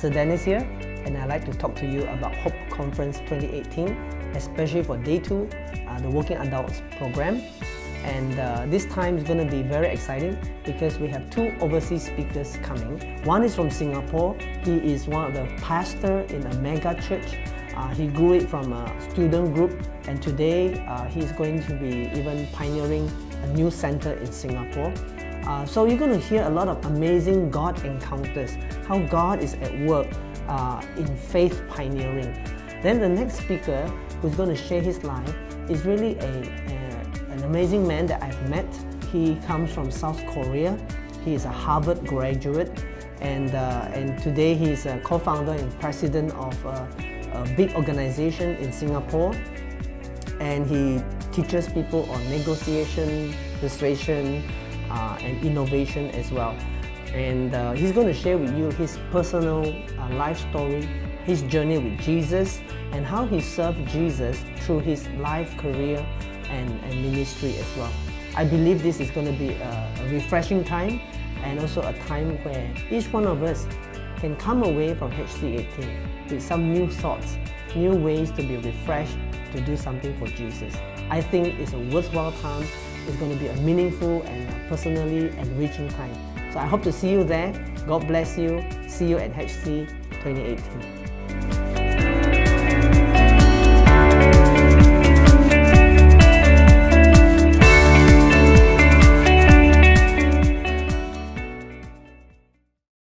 Pastor Dennis here, and I'd like to talk to you about Hope Conference 2018, especially for Day 2, the Working Adults program. And this time is going to be very exciting because we have 2 overseas speakers coming. One is from Singapore. He is one of the pastors in a mega church. He grew it from a student group, and today he's going to be even pioneering a new center in Singapore. So you're going to hear a lot of amazing God encounters, how God is at work in faith pioneering. Then the next speaker who's going to share his life is really an amazing man that I've met. He comes from South Korea. He is a Harvard graduate, and today he's a co-founder and president of a big organization in Singapore. And he teaches people on negotiation, persuasion, and innovation as well. And he's going to share with you his personal life story, his journey with Jesus, and how he served Jesus through his life, career, and ministry as well. I believe this is going to be a refreshing time, and also a time where each one of us can come away from HC18 with some new thoughts, new ways to be refreshed, to do something for Jesus. I think it's a worthwhile time. It's going to be a meaningful and personally enriching time. So I hope to see you there. God bless you. See you at HC 2018.